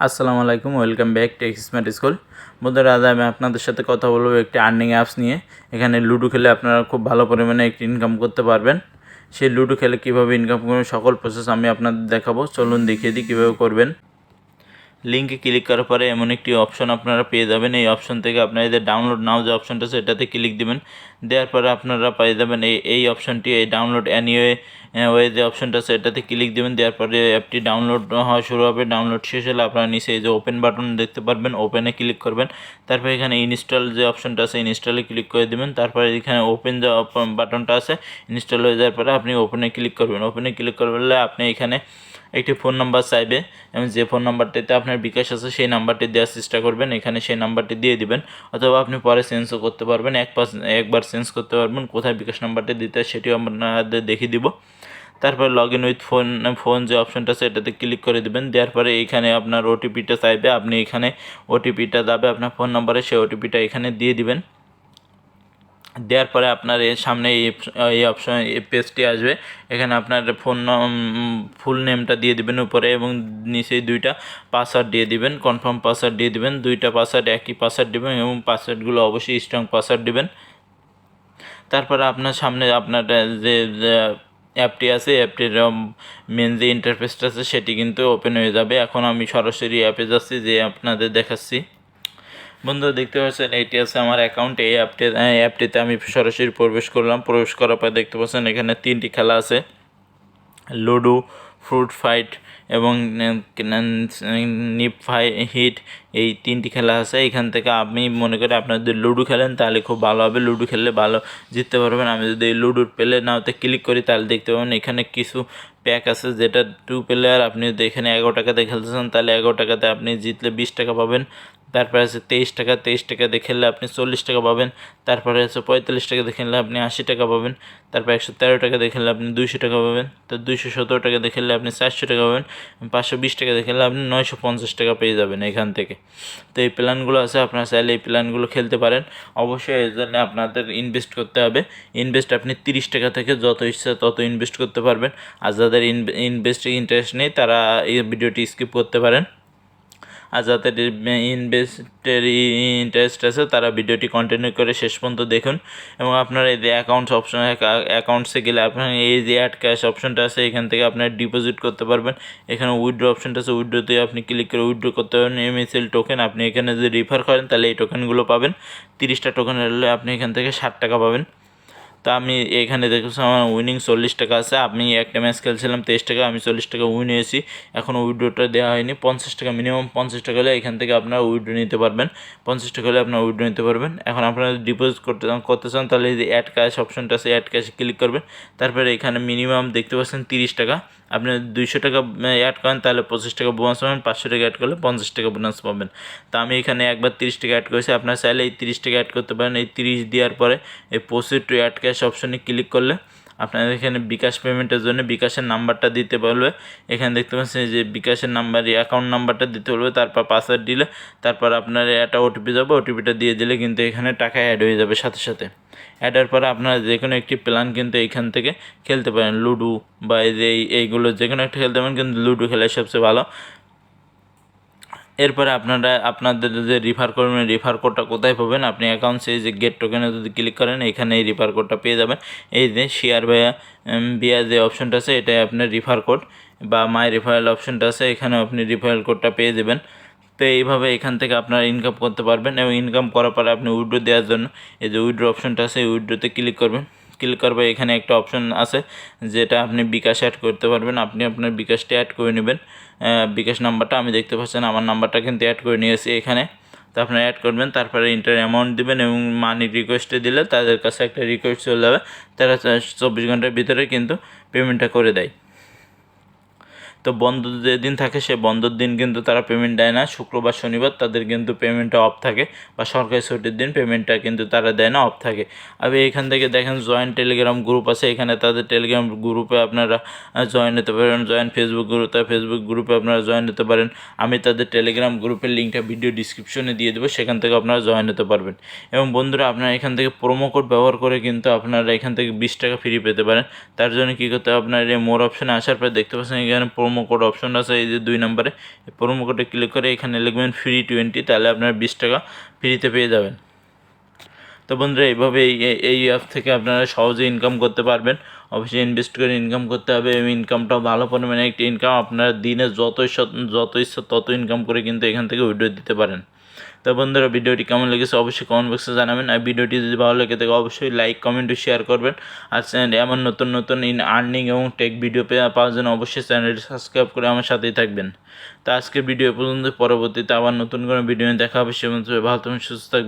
আসসালামু আলাইকুম, welcome back to smart school. বন্ধুরা, আজ আমি আপনাদের সাথে কথা বলবো একটি আর্নিং অ্যাপস নিয়ে। এখানে লুডো খেলে আপনারা খুব ভালো পরিমাণে একটি ইনকাম করতে পারবেন। সেই লুডো খেলে কীভাবে ইনকাম করবেন সকল প্রসেস আমি আপনাদের দেখাবো। চলুন দেখিয়ে দিই কীভাবে করবেন। লিঙ্কে ক্লিক করার পরে এমন একটি অপশন আপনারা পেয়ে যাবেন। এই অপশন থেকে আপনাদের ডাউনলোড নাও যে অপশনটা আছে এটাতে ক্লিক দিবেন। দেওয়ার পরে আপনারা পেয়ে যাবেন এই অপশনটি, এই ডাউনলোড অ্যানিওয়ে ওয়ে যে অপশনটা আছে এটাতে ক্লিক দিবেন। দেওয়ার পরে অ্যাপটি ডাউনলোড হওয়া শুরু হবে। ডাউনলোড শেষ হলে আপনারা নিচে এই যে ওপেন বাটন দেখতে পারবেন, ওপেনে ক্লিক করবেন। তারপরে এখানে ইনস্টল যে অপশনটা আছে ইনস্টলে ক্লিক করে দেবেন। তারপরে এখানে ওপেন যে বাটনটা আছে ইনস্টল হয়ে যাওয়ার পরে আপনি ওপেনে ক্লিক করবেন। ওপেনে ক্লিক করলে আপনি এখানে একটি ফোন নাম্বার চাইবে এবং যে ফোন নাম্বারটিতে আপনার বিকাশ আছে সেই নাম্বারটি দেওয়ার চেষ্টা করবেন। এখানে সেই নাম্বারটি দিয়ে দিবেন, অথবা আপনি পরে চেঞ্জও করতে পারবেন। একবার চেঞ্জ করতে পারবেন। কোথায় বিকাশ নাম্বারটি দিতে হয় সেটিও আপনাদের দেখিয়ে দিব। তারপর লগ ইন উইথ ফোন যে অপশনটা আছে এটাতে ক্লিক করে দেবেন। দেওয়ার পরে এইখানে আপনার ওটিপিটা চাইবে, আপনি এখানে ওটিপিটা যাবে আপনার ফোন নাম্বারে, সেই ওটিপিটা এখানে দিয়ে দিবেন। দেওয়ার পরে আপনার এর সামনে এই অপশন এই পেজটি আসবে। এখানে আপনার ফুল নেমটা দিয়ে দিবেন উপরে, এবং নিচেই দুইটা পাসওয়ার্ড দিয়ে দিবেন, কনফার্ম পাসওয়ার্ড দিয়ে দিবেন। দুইটা পাসওয়ার্ড একই পাসওয়ার্ড দিবেন এবং পাসওয়ার্ডগুলো অবশ্যই স্ট্রং পাসওয়ার্ড দিবেন। তারপরে আপনার সামনে আপনার যে অ্যাপটি আছে, অ্যাপটির মেন যে ইন্টারফেসটা আছে সেটি কিন্তু ওপেন হয়ে যাবে। এখন আমি সরাসরি অ্যাপে যাচ্ছি, যে আপনাদের দেখাচ্ছি। বন্ধুরা, দেখতে পাচ্ছেন এটি আছে আমার অ্যাকাউন্ট। এই অ্যাপটিতে আমি সরাসরি প্রবেশ করলাম। প্রবেশ করার পর দেখতে পাচ্ছেন এখানে 3টি খেলা আছে, লুডো, ফ্রুট ফাইট এবং নিপ হিট। এই 3টি খেলা আছে। এখান থেকে আমি মনে করি আপনারা যদি লুডো খেলেন তাহলে খুব ভালো হবে। লুডো খেললে ভালো জিততে পারবেন। আমি যদি এই লুডোর প্লে নাওতে ক্লিক করি তাহলে দেখতে পাবেন এখানে কিছু প্যাক আছে, যেটা 2 প্লেয়ার। আপনি যদি এখানে 11 টাকাতে খেলতেছেন তাহলে 11 টাকাতে আপনি জিতলে 20 টাকা পাবেন। তারপরে আছে 23 টাকা, 23 টাকা দিয়ে খেললে আপনি 40 টাকা পাবেন। তারপরে আছে 45 টাকা দিয়ে খেললে আপনি 80 টাকা পাবেন। তারপর 113 টাকা দিয়ে খেললে আপনি 200 টাকা পাবেন। তো 217 টাকা দিয়ে খেললে আপনি 400 টাকা পাবেন। 520 টাকা দিয়ে খেললে আপনি 950 টাকা পেয়ে যাবেন এখান থেকে। তো এই প্ল্যানগুলো আছে, আপনারা চাইলে এই প্ল্যানগুলো খেলতে পারেন। অবশ্যই এর জন্য আপনাদের ইনভেস্ট করতে হবে। ইনভেস্ট আপনি 30 টাকা থেকে যত ইচ্ছা তত ইনভেস্ট করতে পারবেন। আর যাদের ইনভেস্টে ইন্টারেস্ট নেই তারা এই ভিডিওটি স্কিপ করতে পারেন। আর যাদের ইনভেস্টের ইন্টারেস্ট আছে তারা ভিডিওটি কন্টিনিউ করে শেষ পর্যন্ত দেখুন। এবং আপনারা এই যে অ্যাকাউন্টসে গেলে আপনার এই যে অ্যাড ক্যাশ অপশনটা আছে এখান থেকে আপনার ডিপোজিট করতে পারবেন। এখানে উইথড্র অপশনটা আছে, উইথড্রোতে আপনি ক্লিক করে উইথড্র করতে পারবেন। MSL টোকেন আপনি এখানে যদি রিফার করেন তাহলে এই টোকেনগুলো পাবেন। 30টা টোকেন হলে আপনি এখান থেকে 60 টাকা পাবেন। তা আমি এখানে দেখেছি আমার উইনিং 40 টাকা আছে। আমি একটা ম্যাচ খেলছিলাম 23 টাকা, আমি 40 টাকা উইন হয়েছি। এখনও উইড্রোটা দেওয়া হয়নি। 50 টাকা, মিনিমাম 50 টাকা হলে এখান থেকে আপনারা উইড্রো নিতে পারবেন। 50 টাকা হলে আপনারা উইড্রো নিতে পারবেন। এখন আপনারা ডিপোজিট করতে চান তাহলে এই যে অ্যাড ক্যাশ অপশনটা আছে, অ্যাড ক্যাশে ক্লিক করবেন। তারপরে এখানে মিনিমাম দেখতে পাচ্ছেন 30 টাকা। আপনি 200 টাকা অ্যাড করেন তাহলে 25 টাকা বোনাস পাবেন। 500 টাকা অ্যাড করলে 50 টাকা বোনাস পাবেন। তা আমি এখানে একবার 30 টাকা অ্যাড করেছি। আপনারা চাইলে এই 30 টাকা অ্যাড করতে পারেন। এই 30 দেওয়ার পরে এই প্রসিড টু অ্যাড ক্যাশ অপশনে ক্লিক করলে আপনাদের এখানে বিকাশ পেমেন্টের জন্য বিকাশের নাম্বারটা দিতে বলবে। এখানে দেখতে পাচ্ছেন যে বিকাশের নাম্বার, অ্যাকাউন্ট নাম্বারটা দিতে বলবে। তারপর পাসওয়ার্ড দিলে তারপর আপনার একটা ওটিপি যাবে, ওটিপিটা দিয়ে দিলে কিন্তু এখানে টাকা অ্যাড হয়ে যাবে সাথে সাথে। অ্যাড হওয়ার পরে আপনারা যে কোনো একটি প্ল্যান কিন্তু এইখান থেকে খেলতে পারেন। লুডো বা এই যে এইগুলো যে কোনো একটা খেলতে পারেন, কিন্তু লুডো খেলাই সবচেয়ে ভালো। এরপরে আপনারা আপনাদের যে রিফার করবেন, রিফার কোডটা কোথায় পাবেন? আপনি অ্যাকাউন্টসে যে গেট টোকেনে যদি ক্লিক করেন এখানে এই রিফার কোডটা পেয়ে যাবেন। এই যে শেয়ার বিয়া যে অপশনটা আছে এটাই আপনার রিফার কোড, বা মাই রিফারেল অপশনটা আছে এখানেও আপনি রিফারেল কোডটা পেয়ে যাবেন। তো এইভাবে এখান থেকে আপনারা ইনকাম করতে পারবেন। এবং ইনকাম করার পরে আপনি উইথড্র দেওয়ার জন্য এই যে উইথড্র অপশনটা আছে এই উইথড্রোতে ক্লিক করবেন। ক্লিক করবে এখানে একটা অপশন আছে যেটা আপনি বিকাশ অ্যাড করতে পারবেন। আপনি আপনার বিকাশটা অ্যাড করে নেবেন। বিকাশ নাম্বারটা আমি দেখতে পাচ্ছেন আমার নাম্বারটা কিন্তু অ্যাড করে নিয়েছি এখানে। তো আপনারা অ্যাড করবেন, তারপরে ইন্টার অ্যামাউন্ট দেবেন এবং মানি রিকোয়েস্টে দিলে তাদের কাছে একটা রিকোয়েস্ট চলে যাবে। তারা 24 ঘন্টার ভিতরে কিন্তু পেমেন্টটা করে দেয়। তো বন্ধ যেদিন থাকে সে বন্ধর দিন কিন্তু তারা পেমেন্ট দেয় না। শুক্রবার শনিবার তাদের কিন্তু পেমেন্টটা অফ থাকে, বা সরকারি ছুটির দিন পেমেন্টটা কিন্তু তারা দেয় না, অফ থাকে। আর এখান থেকে দেখেন জয়েন্ট টেলিগ্রাম গ্রুপ আছে, এখানে তাদের টেলিগ্রাম গ্রুপে আপনারা জয়েন হতে পারেন। জয়েন ফেসবুক গ্রুপ, ফেসবুক গ্রুপে আপনারা জয়েন হতে পারেন। আমি তাদের টেলিগ্রাম গ্রুপের লিঙ্কটা ভিডিও ডিসক্রিপশনে দিয়ে দেবো, সেখান থেকে আপনারা জয়েন হতে পারবেন। এবং বন্ধুরা, আপনারা এখান থেকে প্রোমো কোড ব্যবহার করে কিন্তু আপনারা এখান থেকে 20 টাকা ফ্রি পেতে পারেন। তার জন্য কী করতে হবে? আপনার এই মোর অপশানে আসার পর দেখতে পাচ্ছেন এখানে প্রোমো প্রোমো কোড অপশন আছে এই যে 2 নম্বরে, এই প্রোমো কোডে ক্লিক করে এখানে লিখবেন ফ্রি 20, তাহলে আপনারা 20 টাকা ফ্রিতে পেয়ে যাবেন। তো বন্ধুরা এইভাবে এই অ্যাপ থেকে আপনারা সহজে ইনকাম করতে পারবেন। অবশ্যই ইনভেস্ট করে ইনকাম করতে হবে এবং ইনকামটাও ভালো পরিমাণে একটা ইনকাম, আপনারা দিনে যত ইচ্ছা তত ইনকাম করে কিন্তু এখান থেকে উইথড্র দিতে পারেন। তো বন্ধুরা ভিডিওটি কেমন লেগেছে অবশ্যই কমেন্ট বক্সে জানাবেন, আর ভিডিওটি যদি ভালো লেগে থাকে অবশ্যই লাইক কমেন্ট ও শেয়ার করবেন। আর এমন নতুন নতুন আর্নিং এবং টেক ভিডিও পাওয়ার জন্য অবশ্যই চ্যানেলটি সাবস্ক্রাইব করে আমার সাথেই থাকবেন। তো আজকের ভিডিও পর্যন্ত, পরবর্তীতে আবার নতুন কোনো ভিডিও দেখা হবে। সে ভালো থাকবেন, সুস্থ থাকবেন।